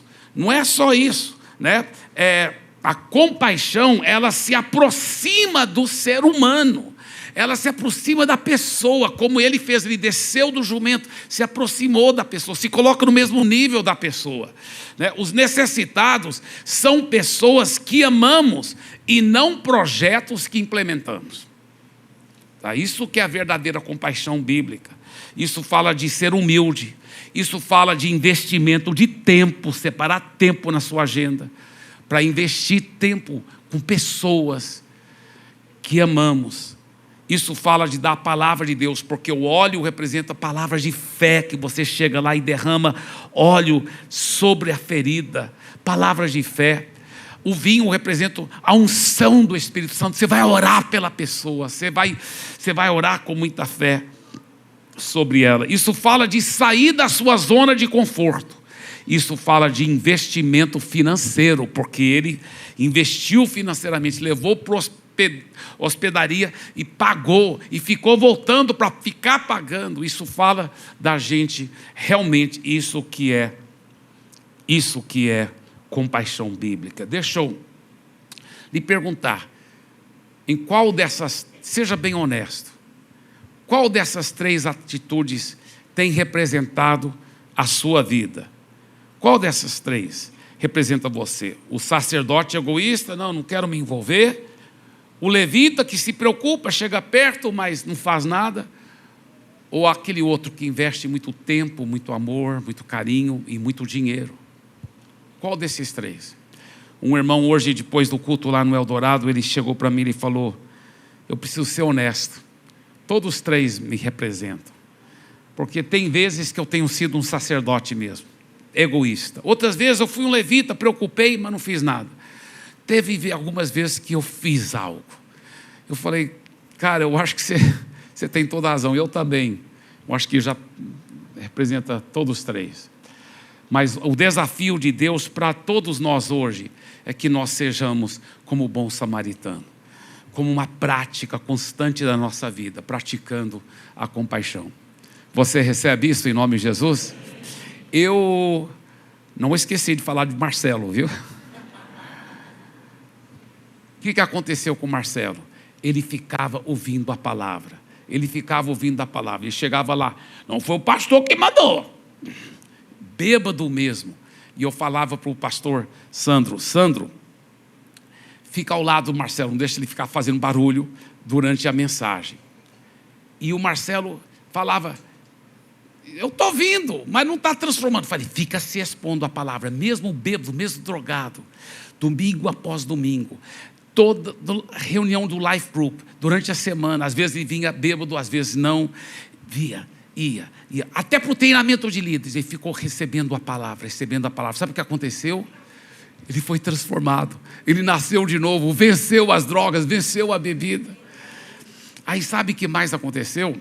a compaixão, ela se aproxima do ser humano, ela se aproxima da pessoa, como ele fez, ele desceu do jumento, se aproximou da pessoa, se coloca no mesmo nível da pessoa. Os necessitados são pessoas que amamos e não projetos que implementamos. Isso que é a verdadeira compaixão bíblica. Isso fala de ser humilde, isso fala de investimento de tempo, separar tempo na sua agenda, para investir tempo com pessoas que amamos. Isso fala de dar a palavra de Deus, porque o óleo representa palavras de fé, que você chega lá e derrama óleo sobre a ferida, palavras de fé. O vinho representa a unção do Espírito Santo, você vai orar pela pessoa, você vai orar com muita fé sobre ela. Isso fala de sair da sua zona de conforto. Isso fala de investimento financeiro, porque ele investiu financeiramente, levou para hospedaria e pagou, e ficou voltando para ficar pagando. Isso fala da gente, realmente, isso que é compaixão bíblica. Deixa eu lhe perguntar, em qual dessas, seja bem honesto, qual dessas 3 atitudes tem representado a sua vida? Qual dessas 3 representa você? O sacerdote egoísta, não quero me envolver. O levita que se preocupa, chega perto, mas não faz nada. ou aquele outro que investe muito tempo, muito amor, muito carinho e muito dinheiro? Qual desses três? Um irmão hoje, depois do culto lá no Eldorado, ele chegou para mim e falou: eu preciso ser honesto, todos os três me representam, porque tem vezes que eu tenho sido um sacerdote mesmo, egoísta. Outras vezes eu fui um levita, preocupei, mas não fiz nada. Teve algumas vezes que eu fiz algo. Eu falei: cara, eu acho que você tem toda a razão, eu também. Eu acho que já representa todos os três. Mas o desafio de Deus para todos nós hoje é que nós sejamos como o bom samaritano, como uma prática constante da nossa vida, praticando a compaixão. Você recebe isso em nome de Jesus? Eu não esqueci de falar de Marcelo, viu? O que aconteceu com Marcelo? Ele ficava ouvindo a palavra. Ele ficava ouvindo a palavra. Ele chegava lá: não foi o pastor que mandou. Bêbado mesmo. E eu falava para o pastor Sandro: Sandro, fica ao lado do Marcelo, não deixa ele ficar fazendo barulho durante a mensagem. E o Marcelo falava: eu estou ouvindo, mas não está transformando. Eu falei: fica se expondo a palavra, mesmo bêbado, mesmo drogado, domingo após domingo. Toda reunião do Life Group, durante a semana, às vezes ele vinha bêbado, às vezes não, ia. Até para o treinamento de líderes, ele ficou recebendo a palavra. Sabe o que aconteceu? Ele foi transformado, ele nasceu de novo, venceu as drogas, venceu a bebida. Aí sabe o que mais aconteceu?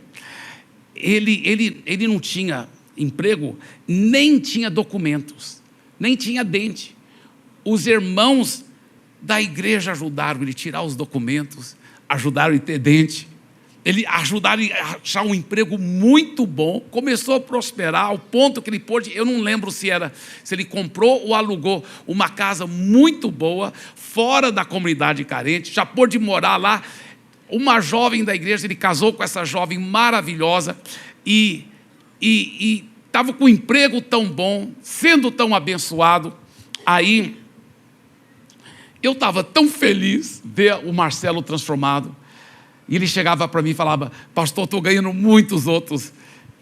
Ele não tinha emprego, nem tinha documentos, nem tinha dente. Os irmãos da igreja ajudaram ele a tirar os documentos, ajudaram ele a ter dente, ajudaram ele a achar um emprego muito bom, começou a prosperar ao ponto que ele pôde, eu não lembro se ele comprou ou alugou uma casa muito boa, fora da comunidade carente, já pôde morar lá. Uma jovem da igreja, ele casou com essa jovem maravilhosa e estava com um emprego tão bom, sendo tão abençoado. Aí eu estava tão feliz ver o Marcelo transformado. E ele chegava para mim e falava: pastor, estou ganhando muitos outros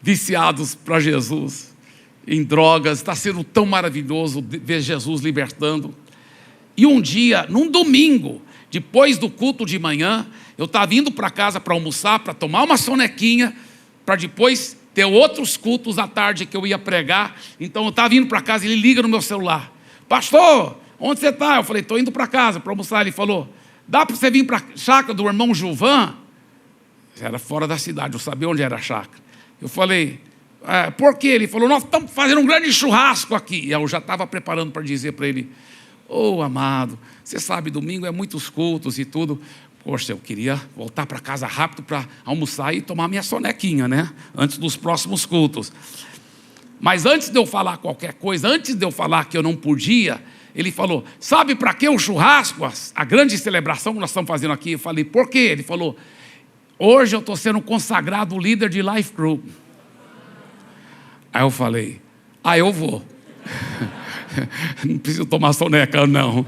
viciados para Jesus, em drogas, está sendo tão maravilhoso ver Jesus libertando. E um dia, num domingo, depois do culto de manhã, eu estava indo para casa para almoçar, para tomar uma sonequinha, para depois ter outros cultos à tarde que eu ia pregar. Então eu estava indo para casa e ele liga no meu celular: pastor, onde você está? Eu falei: estou indo para casa para almoçar. Ele falou: dá para você vir para a chácara do irmão Gilvan? Era fora da cidade, eu sabia onde era a chácara. Eu falei: por quê? Ele falou: nós estamos fazendo um grande churrasco aqui. E eu já estava preparando para dizer para ele: ô amado, você sabe, domingo é muitos cultos e tudo. Poxa, eu queria voltar para casa rápido para almoçar e tomar minha sonequinha, né? Antes dos próximos cultos. Mas antes de eu falar qualquer coisa, antes de eu falar que eu não podia, ele falou: sabe para que o churrasco, a grande celebração que nós estamos fazendo aqui? Eu falei: por quê? Ele falou: hoje eu estou sendo consagrado líder de Life Group. Aí eu falei: eu vou. Não preciso tomar soneca, não.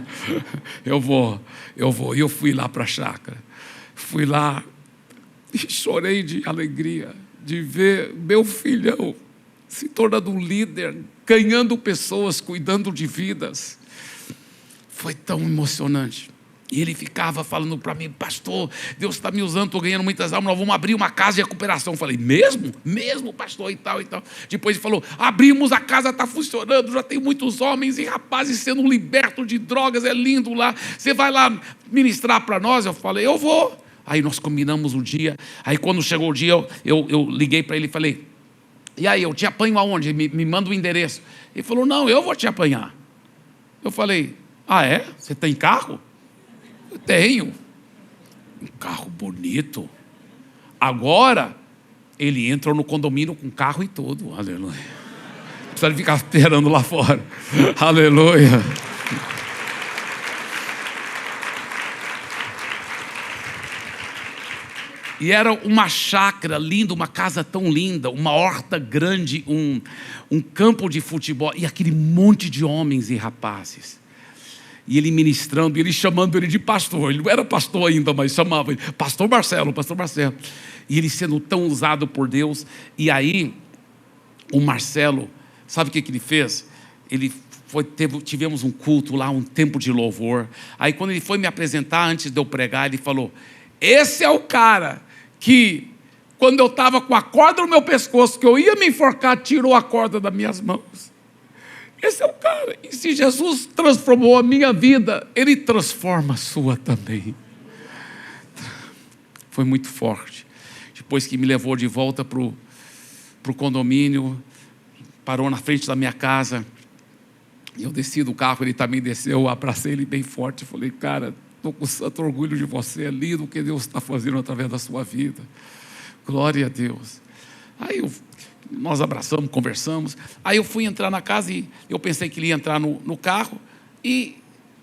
Eu vou. E eu fui lá para a chácara. Fui lá e chorei de alegria de ver meu filhão se tornando um líder, ganhando pessoas, cuidando de vidas. Foi tão emocionante. E ele ficava falando para mim: pastor, Deus está me usando, estou ganhando muitas almas, nós vamos abrir uma casa de recuperação. Eu falei: mesmo, pastor, e tal. Depois ele falou: abrimos, a casa está funcionando, já tem muitos homens e rapazes sendo libertos de drogas, é lindo lá, você vai lá ministrar para nós? Eu falei: eu vou. Aí nós combinamos o dia. Aí quando chegou o dia, eu liguei para ele e falei: e aí, eu te apanho aonde? Me manda o endereço. Ele falou: não, eu vou te apanhar. Eu falei: é? Você tem carro? Eu tenho. Um carro bonito. Agora, ele entra no condomínio com carro e tudo. Aleluia. Não precisa ficar esperando lá fora. Aleluia. E era uma chácara linda, uma casa tão linda, uma horta grande, um campo de futebol e aquele monte de homens e rapazes. E ele ministrando, e ele chamando ele de pastor. Ele não era pastor ainda, mas chamava ele, pastor Marcelo, pastor Marcelo. E ele sendo tão usado por Deus. E aí, o Marcelo, sabe o que ele fez? Tivemos um culto lá, um tempo de louvor. Aí quando ele foi me apresentar, antes de eu pregar, ele falou: esse é o cara que, quando eu estava com a corda no meu pescoço, que eu ia me enforcar, tirou a corda das minhas mãos. Esse é o cara. E se Jesus transformou a minha vida, Ele transforma a sua também. Foi muito forte. Depois que me levou de volta para o condomínio, parou na frente da minha casa, eu desci do carro, ele também desceu, eu abracei ele bem forte, falei: cara, estou com santo orgulho de você, é lindo o que Deus está fazendo através da sua vida, glória a Deus. Aí nós abraçamos, conversamos. Aí eu fui entrar na casa e eu pensei que ele ia entrar no carro, e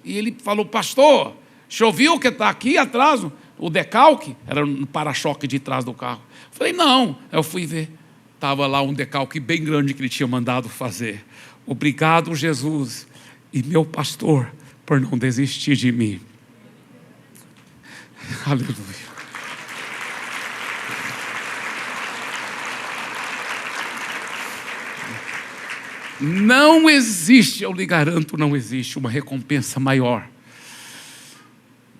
ele falou: pastor, choveu que está aqui atrás, o decalque, era no para-choque de trás do carro. Eu falei: não. Aí eu fui ver, estava lá um decalque bem grande que ele tinha mandado fazer: obrigado, Jesus e meu pastor, por não desistir de mim. Aleluia. Não existe, eu lhe garanto, não existe uma recompensa maior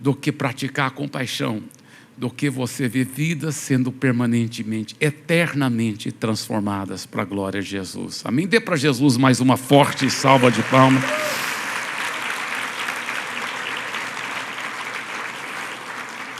do que praticar a compaixão, do que você ver vidas sendo permanentemente, eternamente transformadas para a glória de Jesus. Amém? Dê para Jesus mais uma forte salva de palmas.